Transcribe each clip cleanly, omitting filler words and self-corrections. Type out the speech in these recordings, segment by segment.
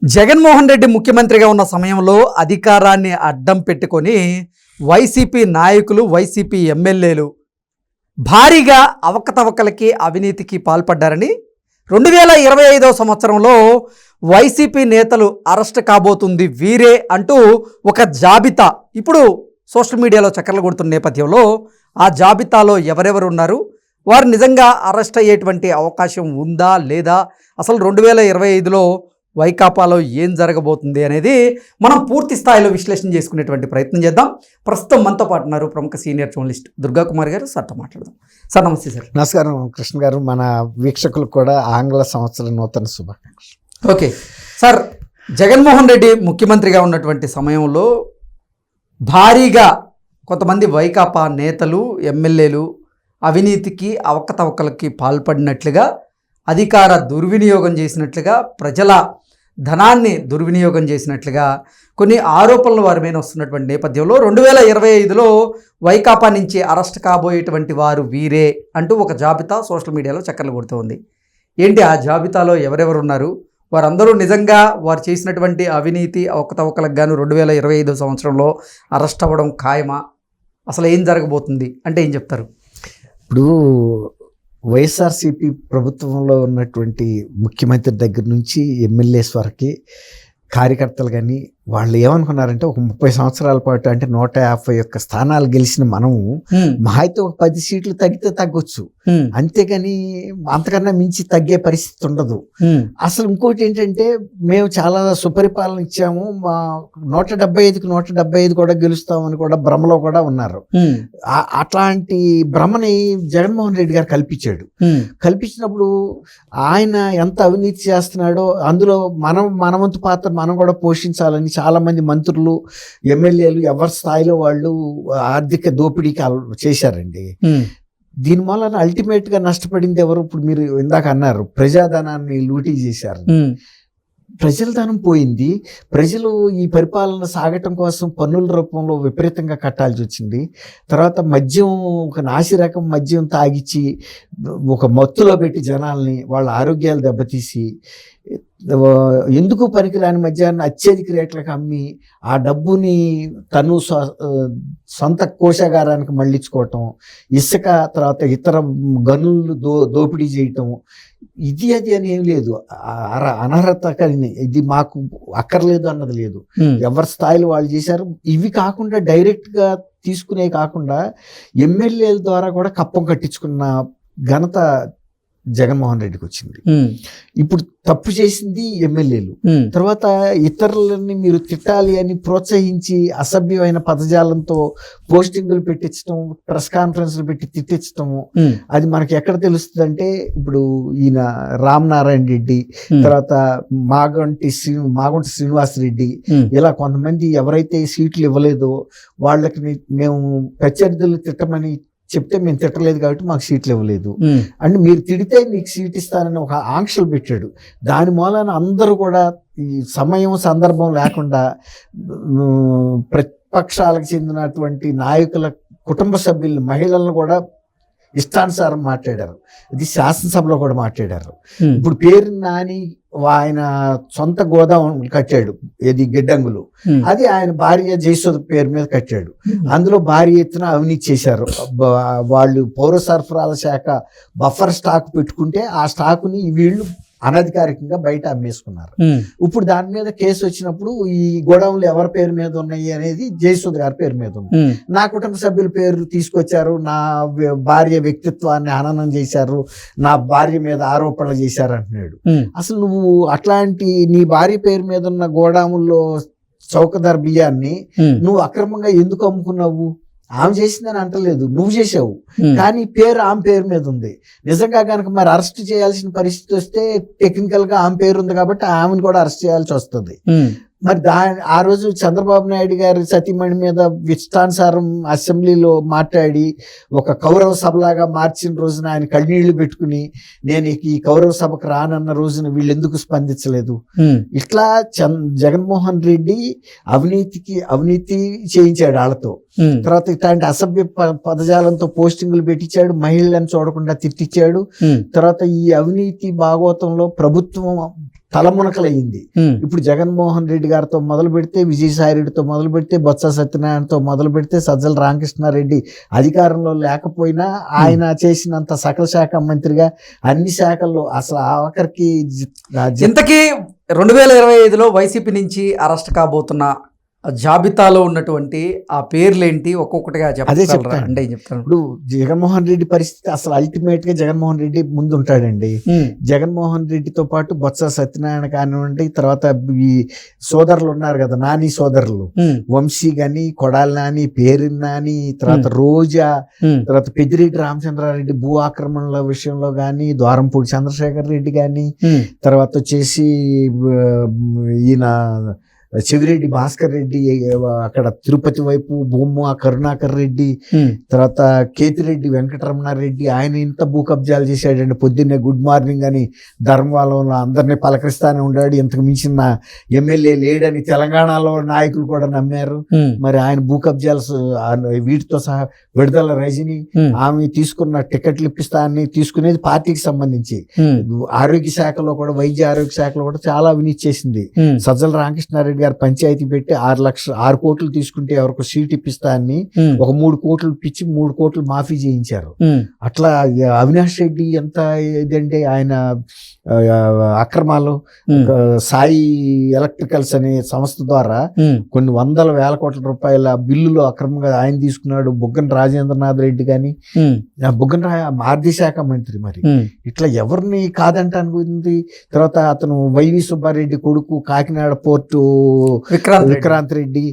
జగన్మోహన్ రెడ్డి ముఖ్యమంత్రిగా ఉన్న సమయంలో అధికారాన్ని అడ్డం పెట్టుకొని వైసీపీ నాయకులు, వైసీపీ ఎమ్మెల్యేలు భారీగా అవకతవకలకి, అవినీతికి పాల్పడ్డారని 2025వ సంవత్సరంలో వైసీపీ నేతలు అరెస్ట్ కాబోతుంది వీరే అంటూ ఒక జాబితా ఇప్పుడు సోషల్ మీడియాలో చక్కర్లు కొడుతున్న నేపథ్యంలో ఆ జాబితాలో ఎవరెవరు ఉన్నారు, వారు నిజంగా అరెస్ట్ అయ్యేటువంటి అవకాశం ఉందా లేదా, అసలు 2025లో వైకాపాలో ఏం జరగబోతుంది అనేది మనం పూర్తి స్థాయిలో విశ్లేషణ చేసుకునేటువంటి ప్రయత్నం చేద్దాం. ప్రస్తుతం మనతో పాటు ఉన్నారు ప్రముఖ సీనియర్ జర్నలిస్ట్ దుర్గా కుమార్ గారు. సార్తో మాట్లాడదాం. సార్ నమస్తే. సార్ నమస్కారం కృష్ణ గారు. మన వీక్షకులకు కూడా ఆంగ్ల సంవత్సర నూతన శుభాకాంక్షలు. ఓకే సార్, జగన్మోహన్ రెడ్డి ముఖ్యమంత్రిగా ఉన్నటువంటి సమయంలో భారీగా కొంతమంది వైకాపా నేతలు, ఎమ్మెల్యేలు అవినీతికి, అవకతవకలకి పాల్పడినట్లుగా, అధికార దుర్వినియోగం చేసినట్లుగా, ప్రజల ధనాన్ని దుర్వినియోగం చేసినట్లుగా కొన్ని ఆరోపణలు వారి మీద వస్తున్నటువంటి నేపథ్యంలో 2025లో వైకాపా నుంచి అరెస్ట్ కాబోయేటువంటి వారు వీరే అంటూ ఒక జాబితా సోషల్ మీడియాలో చక్కర్లు కొడుతూ ఉంది. ఏంటి ఆ జాబితాలో ఎవరెవరు ఉన్నారు, వారందరూ నిజంగా వారు చేసినటువంటి అవినీతి, అవకతవకలకు గాను 2025 సంవత్సరంలో అరెస్ట్ అవ్వడం ఖాయమా, అసలు ఏం జరగబోతుంది అంటే ఏం చెప్తారు? ఇప్పుడు వైఎస్ఆర్సీపీ ప్రభుత్వంలో ఉన్నటువంటి ముఖ్యమంత్రి దగ్గర నుంచి ఎమ్మెల్యేస్ వరకు కార్యకర్తలు కానీ వాళ్ళు ఏమనుకున్నారంటే ఒక 30 సంవత్సరాల పాటు అంటే 151 స్థానాలు గెలిచిన మనము మహా అయితే ఒక 10 సీట్లు తగ్గితే తగ్గొచ్చు, అంతేగాని అంతకన్నా మించి తగ్గే పరిస్థితి ఉండదు. అసలు ఇంకోటి ఏంటంటే మేము చాలా సుపరిపాలన ఇచ్చాము, మా 175కి 175 కూడా గెలుస్తామని కూడా భ్రమలో కూడా ఉన్నారు. అట్లాంటి భ్రమని జగన్మోహన్ రెడ్డి గారు కల్పించినప్పుడు ఆయన ఎంత అవినీతి చేస్తున్నాడో అందులో మన వంతు పాత్ర మనం కూడా పోషించాలని చాలా మంది మంత్రులు, ఎమ్మెల్యేలు ఎవరి స్థాయిలో వాళ్ళు ఆర్థిక దోపిడీకి చేశారండి. దీని వలన అల్టిమేట్ గా నష్టపడింది ఎవరు? ఇప్పుడు మీరు ఇందాక అన్నారు ప్రజాధనాన్ని లూటీ చేశారు. ప్రజల ధనం పోయింది. ప్రజలు ఈ పరిపాలన సాగటం కోసం పన్నుల రూపంలో విపరీతంగా కట్టాల్సి వచ్చింది. తర్వాత మద్యం, ఒక నాసిరకం మద్యం తాగిచ్చి ఒక మత్తులో పెట్టి జనాల్ని వాళ్ళ ఆరోగ్యాలు దెబ్బతీసి ఎందుకు పనికిరాని మద్యాన్ని అత్యధిక రేట్లకు అమ్మి ఆ డబ్బుని తను సొంత కోశాగారానికి మళ్ళించుకోవటం, ఇసుక తర్వాత ఇతర గనులు దోపిడీ చేయటం, ఇది అది అని ఏం లేదు. అనర్హత కలిగి ఇది మాకు అక్కర్లేదు అన్నది లేదు. ఎవరి స్థాయిలో వాళ్ళు చేశారు. ఇవి కాకుండా డైరెక్ట్ గా తీసుకునే కాకుండా ఎమ్మెల్యేల ద్వారా కూడా కప్పం కట్టించుకున్న ఘనత జగన్మోహన్ రెడ్డికి వచ్చింది. ఇప్పుడు తప్పు చేసింది ఎమ్మెల్యేలు. తర్వాత ఇతరులని మీరు తిట్టాలి అని ప్రోత్సహించి అసభ్యమైన పదజాలంతో పోస్టింగులు పెట్టించడం, ప్రెస్ కాన్ఫరెన్స్లు పెట్టి తిట్టించడము, అది మనకి ఎక్కడ తెలుస్తుంది అంటే ఇప్పుడు ఈయన రామనారాయణ రెడ్డి, తర్వాత మాగంటి శ్రీనివాసరెడ్డి, ఇలా కొంతమంది ఎవరైతే సీట్లు ఇవ్వలేదో వాళ్ళకి మేము ప్రత్యర్థులు తిట్టమని చెప్తే మేము తిట్టలేదు కాబట్టి మాకు సీట్లు ఇవ్వలేదు అంటే మీరు తిడితే నీకు సీట్ ఇస్తానని ఒక ఆంక్షలు పెట్టాడు. దాని మూలాన అందరూ కూడా ఈ సమయం సందర్భం లేకుండా ప్రతిపక్షాలకు చెందినటువంటి నాయకుల కుటుంబ సభ్యులు, మహిళలను కూడా ఇష్టానుసారం మాట్లాడారు. ఇది శాసనసభలో కూడా మాట్లాడారు. ఇప్పుడు పేరు నాని ఆయన సొంత గోదాం కట్టాడు, ఏది గిడ్డంగులు, అది ఆయన భార్య జయసుధ పేరు మీద కట్టాడు. అందులో భారీ ఎత్తున అవినీతి చేశారు వాళ్ళు. పౌర సరఫరాల శాఖ బఫర్ స్టాక్ పెట్టుకుంటే ఆ స్టాకుని వీళ్ళు అనధికారికంగా బయట అమ్మేసుకున్నారు. ఇప్పుడు దాని మీద కేసు వచ్చినప్పుడు ఈ గోడౌన్లు ఎవరి పేరు మీద ఉన్నాయి అనేది జయసుధ గారి పేరు మీద ఉంది. నా కుటుంబ సభ్యుల పేరు తీసుకొచ్చారు, నా భార్య వ్యక్తిత్వాన్ని హననం చేశారు, నా భార్య మీద ఆరోపణలు చేశారు అంటున్నాడు. అసలు నువ్వు అట్లాంటి నీ భార్య పేరు మీద ఉన్న గోడౌన్లో చౌకధర బియ్యాన్ని నువ్వు అక్రమంగా ఎందుకు అమ్ముకున్నావు? ఆమె చేసిందని అంటలేదు, నువ్వు చేసావు, కానీ పేరు ఆమె పేరు మీద ఉంది. నిజంగా కనుక మరి అరెస్ట్ చేయాల్సిన పరిస్థితి వస్తే టెక్నికల్ గా ఆమె పేరు ఉంది కాబట్టి ఆమెను కూడా అరెస్ట్ చేయాల్సి వస్తుంది. మరి ఆ రోజు చంద్రబాబు నాయుడు గారి సతీమణి మీద ఇష్టానుసారం అసెంబ్లీలో మాట్లాడి ఒక కౌరవ సభలాగా మార్చిన రోజున ఆయన కళ్ళనీళ్లు పెట్టుకుని నేను ఈ కౌరవ సభకు రానన్న రోజున వీళ్ళు ఎందుకు స్పందించలేదు? ఇట్లా జగన్మోహన్ రెడ్డి అవినీతి చేయించాడు వాళ్ళతో. తర్వాత ఇట్లాంటి అసభ్య పదజాలంతో పోస్టింగులు పెట్టించాడు, మహిళలను చూడకుండా తిట్టించాడు. తర్వాత ఈ అవినీతి భాగవతంలో ప్రభుత్వం తలమునకలయ్యింది. ఇప్పుడు జగన్మోహన్ రెడ్డి గారితో మొదలు పెడితే, విజయసాయి రెడ్డితో మొదలు పెడితే, బొత్స సత్యనారాయణతో మొదలు పెడితే, సజ్జల రామకృష్ణారెడ్డి అధికారంలో లేకపోయినా ఆయన చేసినంత సకల శాఖ మంత్రిగా అన్ని శాఖల్లో అసలు ఆఖరికి ఇంతకీ 2025లో వైసీపీ నుంచి అరెస్ట్ కాబోతున్న జాబితాలో ఉన్నటువంటి ఆ పేర్లేంటి ఒక్కొక్కటిగా అదే చెప్పగలరా? అంటే ఏం చెప్తాను. ఇప్పుడు జగన్మోహన్ రెడ్డి పరిస్థితి అసలు అల్టిమేట్ గా జగన్మోహన్ రెడ్డి ముందు ఉంటాడండి. జగన్మోహన్ రెడ్డితో పాటు బొత్స సత్యనారాయణ కానివ్వండి, తర్వాత ఈ సోదరులు ఉన్నారు కదా, నాని సోదరులు, వంశీ గాని, కొడాలి నాని, పేరు నాని, తర్వాత రోజా, తర్వాత పెద్దిరెడ్డి రామచంద్రారెడ్డి భూ ఆక్రమణల విషయంలో గాని, ద్వారంపూడి చంద్రశేఖర్ రెడ్డి గాని, తర్వాత వచ్చేసి ఈయన చెవిరెడ్డి భాస్కర్ రెడ్డి, అక్కడ తిరుపతి వైపు భూమా కరుణాకర్ రెడ్డి, తర్వాత కేతిరెడ్డి వెంకటరమణారెడ్డి, ఆయన ఇంత భూ కబ్జాలు చేశాడండి. పొద్దున్నే గుడ్ మార్నింగ్ అని ధర్మవరంలో అందరినీ పలకరిస్తానే ఉన్నాడు. ఇంతకు మించిన ఎమ్మెల్యే లేడని తెలంగాణలో నాయకులు కూడా నమ్మారు. మరి ఆయన భూ కబ్జాలు వీటితో సహా విడుదల రజని ఆమె తీసుకున్న టికెట్లు ఇప్పిస్తా అని తీసుకునేది పార్టీకి సంబంధించి. ఆరోగ్య శాఖలో కూడా, వైద్య ఆరోగ్య శాఖలో కూడా చాలా అవినీతి చేసింది. సజ్జల రామకృష్ణారెడ్డి గారు పంచాయతీ పెట్టి 6 కోట్లు తీసుకుంటే ఎవరికి సీట్ ఇప్పిస్తా అని ఒక 3 కోట్లు ఇప్పించి 3 కోట్లు మాఫీ చేయించారు. అట్లా అవినాష్ రెడ్డి ఎంత ఇదంటే ఆయన అక్రమాలు, సాయి ఎలక్ట్రికల్స్ అనే సంస్థ ద్వారా కొన్ని 100,000 కోట్ల రూపాయల బిల్లులు అక్రమంగా ఆయన తీసుకున్నాడు. బుగ్గన రాజేంద్రనాథ్ రెడ్డి గాని, బుగ్గన ఆర్థిక శాఖ మంత్రి. మరి ఇట్లా ఎవరిని కాదంటానికి. తర్వాత అతను వైవి సుబ్బారెడ్డి కొడుకు కాకినాడ పోర్టు విక్రాంత్ రెడ్డి,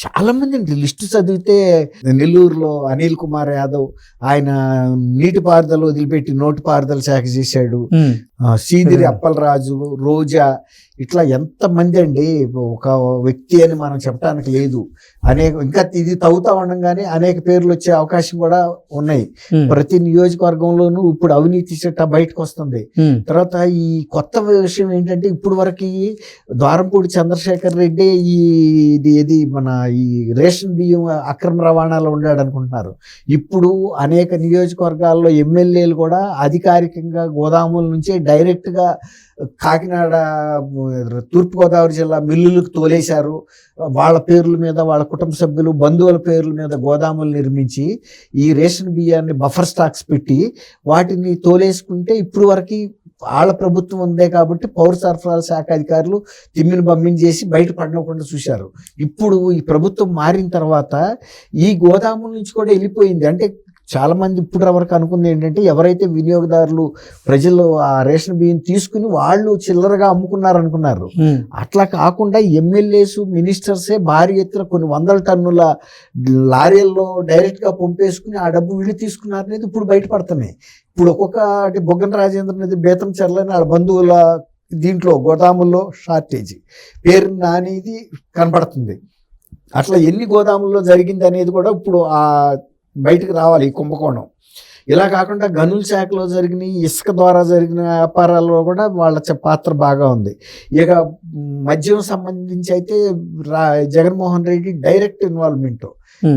చాలా మంది లిస్టు చదివితే, నెల్లూరులో అనిల్ కుమార్ యాదవ్, ఆయన నీటిపారుదల వదిలిపెట్టి నోటిపారుదల శాఖ చేశాడు. సీదిరి అప్పలరాజు, రోజా, ఇట్లా ఎంత మంది అండి. ఒక వ్యక్తి అని మనం చెప్పడానికి లేదు. ఇంకా ఇది తవ్వుతా ఉండగానే అనేక పేర్లు వచ్చే అవకాశం కూడా ఉన్నాయి. ప్రతి నియోజకవర్గంలోనూ ఇప్పుడు అవినీతి చట్ట బయటకు వస్తుంది. తర్వాత ఈ కొత్త విషయం ఏంటంటే, ఇప్పుడు వరకు ద్వారంపూడి చంద్రశేఖర్ రెడ్డి ఇది మన ఈ రేషన్ బియ్యం అక్రమ రవాణాలో ఉన్నాడు అనుకుంటున్నారు. ఇప్పుడు అనేక నియోజకవర్గాల్లో ఎమ్మెల్యేలు కూడా అధికారికంగా గోదాముల నుంచే డైరెక్ట్ గా కాకినాడ, తూర్పుగోదావరి జిల్లా మిల్లులకు తోలేశారు. వాళ్ళ పేర్ల మీద, వాళ్ళ కుటుంబ సభ్యులు, బంధువుల పేర్ల మీద గోదాములు నిర్మించి ఈ రేషన్ బియ్యాన్ని బఫర్ స్టాక్స్ పెట్టి వాటిని తోలేసుకుంటే, ఇప్పుడు వరకు వాళ్ళ ప్రభుత్వం ఉందే కాబట్టి పౌర సరఫరాల శాఖ అధికారులు తిమ్మిని బమ్మిని చేసి బయట పడకుండా చూశారు. ఇప్పుడు ఈ ప్రభుత్వం మారిన తర్వాత ఈ గోదాముల నుంచి కూడా వెళ్ళిపోయింది. అంటే చాలా మంది ఇప్పుడు వరకు అనుకుంది ఏంటంటే, ఎవరైతే వినియోగదారులు ప్రజలు ఆ రేషన్ బియ్యం తీసుకుని వాళ్ళు చిల్లరగా అమ్ముకున్నారు అనుకున్నారు. అట్లా కాకుండా ఎమ్మెల్యేస్, మినిస్టర్సే భారీ ఎత్తున కొన్ని 100 టన్నుల లారీల్లో డైరెక్ట్ గా పంపేసుకుని ఆ డబ్బు వీళ్ళు తీసుకున్నారు అనేది ఇప్పుడు బయటపడుతున్నాయి. ఇప్పుడు ఒక్కొక్కటి బొగ్గన రాజేంద్ర అనేది బేతం చెర్లని వాళ్ళ బంధువుల దీంట్లో గోదాముల్లో షార్టేజ్ పేరు నానిది కనపడుతుంది. అట్లా ఎన్ని గోదాముల్లో జరిగింది అనేది కూడా ఇప్పుడు ఆ బయటకు రావాలి ఈ కుంభకోణం. ఇలా కాకుండా గనుల శాఖలో జరిగిన, ఇసుక ద్వారా జరిగిన వ్యాపారాల్లో కూడా వాళ్ళ పాత్ర బాగా ఉంది. ఇక మద్యం సంబంధించి అయితే జగన్మోహన్ రెడ్డి డైరెక్ట్ ఇన్వాల్వ్మెంట్.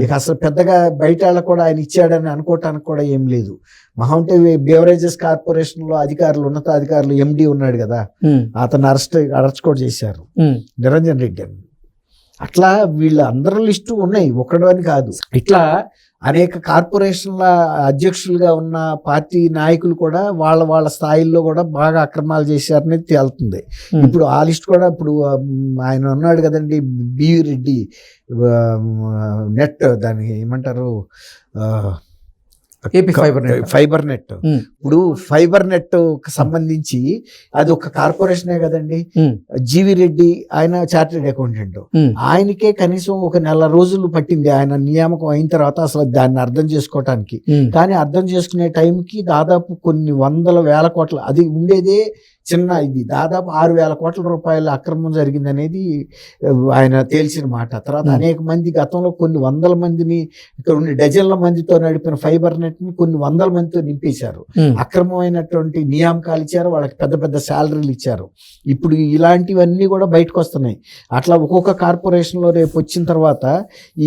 ఇక అసలు పెద్దగా బయట వాళ్ళకు కూడా ఆయన ఇచ్చాడని అనుకోవటానికి కూడా ఏం లేదు. మహా ఉంటే బేవరేజెస్ కార్పొరేషన్ లో అధికారులు, ఉన్నతాధికారులు, ఎండి ఉన్నాడు కదా, అతను అరెస్ట్ కూడా చేశారు, నిరంజన్ రెడ్డి అని. అట్లా వీళ్ళ అందరి లిస్టు ఉన్నాయి, ఒకడు అని కాదు. ఇట్లా అనేక కార్పొరేషన్ల అధ్యక్షులుగా ఉన్న పార్టీ నాయకులు కూడా వాళ్ళ స్థాయిల్లో కూడా బాగా అక్రమాలు చేశారనేది తేలుతుంది. ఇప్పుడు ఆ లిస్ట్ కూడా ఇప్పుడు ఆయన ఉన్నాడు కదండి, బివి రెడ్డి, నెట్ దాన్ని ఏమంటారు, ఫైబర్ నెట్. ఇప్పుడు ఫైబర్ నెట్ సంబంధించి అది ఒక కార్పొరేషనే కదండి. జీవి రెడ్డి ఆయన చార్టెడ్ అకౌంటెంట్, ఆయనకే కనీసం ఒక 1 నెల రోజులు పట్టింది ఆయన నియామకం అయిన తర్వాత అసలు దాన్ని అర్థం చేసుకోవటానికి. కానీ అర్థం చేసుకునే టైంకి దాదాపు కొన్ని 100,000 కోట్ల, అది ఉండేదే చిన్న ఇది, దాదాపు 6,000 కోట్ల రూపాయల అక్రమం జరిగింది అనేది ఆయన తేల్చిన మాట. తర్వాత అనేక మంది గతంలో కొన్ని 100 మందిని, ఇక్కడ ఉండి డజన్ల మందితో నడిపిన ఫైబర్ నెట్ ని కొన్ని 100 మందితో నింపేశారు. అక్రమమైనటువంటి నియామకాలు ఇచ్చారు, వాళ్ళకి పెద్ద పెద్ద శాలరీలు ఇచ్చారు. ఇప్పుడు ఇలాంటివన్నీ కూడా బయటకు వస్తున్నాయి. అట్లా ఒక్కొక్క కార్పొరేషన్ లో రేపు వచ్చిన తర్వాత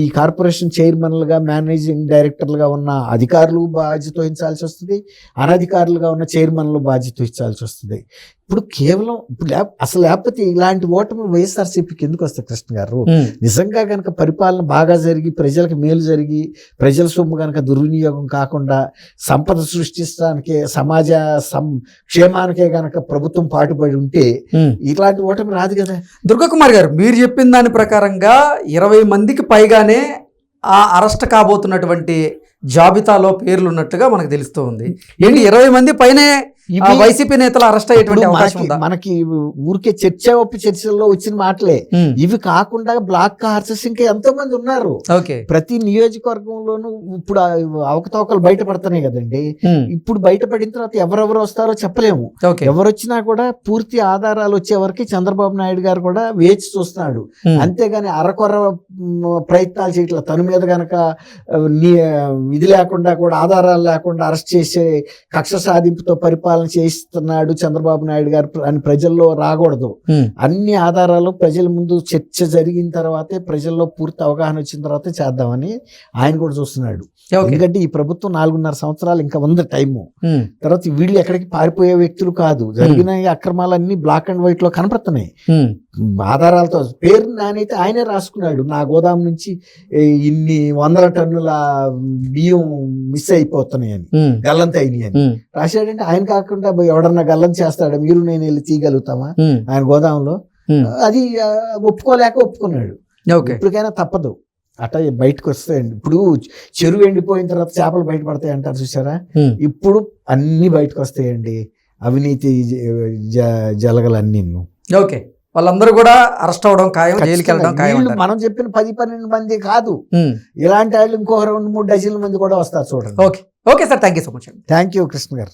ఈ కార్పొరేషన్ చైర్మన్లుగా, మేనేజింగ్ డైరెక్టర్లుగా ఉన్న అధికారులు బాధ్యత వహించాల్సి వస్తుంది, అనధికారులుగా ఉన్న చైర్మన్లు బాధ్యత వహించాల్సి వస్తుంది. ఇప్పుడు కేవలం ఇప్పుడు అసలు లేకపోతే ఇలాంటి ఓటమి వైఎస్ఆర్సీపీకి ఎందుకు వస్తాయి కృష్ణ గారు? నిజంగా కనుక పరిపాలన బాగా జరిగి ప్రజలకు మేలు జరిగి ప్రజల సొమ్ము కనుక దుర్వినియోగం కాకుండా సంపద సృష్టించడానికి సమాజ క్షేమానికే కనుక ప్రభుత్వం పాటుపడి ఉంటే ఇలాంటి ఓటమి రాదు కదా. దుర్గాకుమార్ గారు, మీరు చెప్పిన దాని ప్రకారంగా 20 మందికి పైగానే ఆ అరెస్ట్ కాబోతున్నటువంటి జాబితాలో పేర్లు ఉన్నట్టుగా మనకు తెలుస్తూ ఉంది. ఏంటి 20 మంది పైనే వైసీపీ నేతలు అరెస్ట్ అయ్యేటువంటి అవకాశం ఉందా? మనకి ఊరికే చర్చల్లో వచ్చిన మాటలే ఇవి కాకుండా బ్లాక్ హార్సెస్ ఇంకా ఎంతో మంది ఉన్నారు. ప్రతి నియోజకవర్గంలోనూ ఇప్పుడు అవకతవకలు బయటపడుతున్నాయి కదండి. ఇప్పుడు బయటపడిన తర్వాత ఎవరెవరు వస్తారో చెప్పలేము. ఎవరు వచ్చినా కూడా పూర్తి ఆధారాలు వచ్చే వరకు చంద్రబాబు నాయుడు గారు కూడా వేచి చూస్తున్నాడు. అంతేగాని అరకొర ప్రయత్నాలు చేయట్లేదు. తన మీద గనక ఇది లేకుండా కూడా ఆధారాలు లేకుండా అరెస్ట్ చేసే కక్ష సాధింపుతో పరిపాలన చేయిస్తున్నాడు చంద్రబాబు నాయుడు గారు అని ప్రజల్లో రాకూడదు. అన్ని ఆధారాలు ప్రజల ముందు చర్చ జరిగిన తర్వాతే, ప్రజల్లో పూర్తి అవగాహన వచ్చిన తర్వాతే చేద్దామని ఆయన కూడా చూస్తున్నాడు. ఎందుకంటే ఈ ప్రభుత్వం 4.5 సంవత్సరాలు ఇంకా ఉంది టైము. తర్వాత వీళ్ళు ఎక్కడికి పారిపోయే వ్యక్తులు కాదు. జరిగిన అక్రమాలన్నీ బ్లాక్ అండ్ వైట్ లో కనపడుతున్నాయి. ఆధారాలతో పేరు నానైతే ఆయనే రాసుకున్నాడు. నా గోదాం నుంచి ఇన్ని 100 టన్నుల బియ్యం మిస్ అయిపోతున్నాయని, గల్లంత అయినాయి అని రాశాడంటే ఆయన కాకుండా ఎవడన్నా గల్లం చేస్తాడా? మీరు నేను వెళ్ళి తీయగలుగుతామా ఆయన గోదాంలో? అది ఒప్పుకోలేక ఒప్పుకున్నాడు. ఇప్పటికైనా తప్పదు. అట్లా బయటకు వస్తాయండి. ఇప్పుడు చెరువు ఎండిపోయిన తర్వాత చేపలు బయటపడతాయి అంటారు చూసారా? ఇప్పుడు అన్ని బయటకు వస్తాయండి, అవినీతి జలగలన్నీ. ఓకే, వాళ్ళందరూ కూడా అరెస్ట్ అవడం ఖాయం, జైలుకి వెళ్ళడం ఖాయం. మనం చెప్పిన 10-12 మంది కాదు, ఇలాంటి వాళ్ళు ఇంకో 2-3 డజన్ల మంది కూడా వస్తారు చూడండి. Okay sir, thank you so much. Thank you Krishna గారు.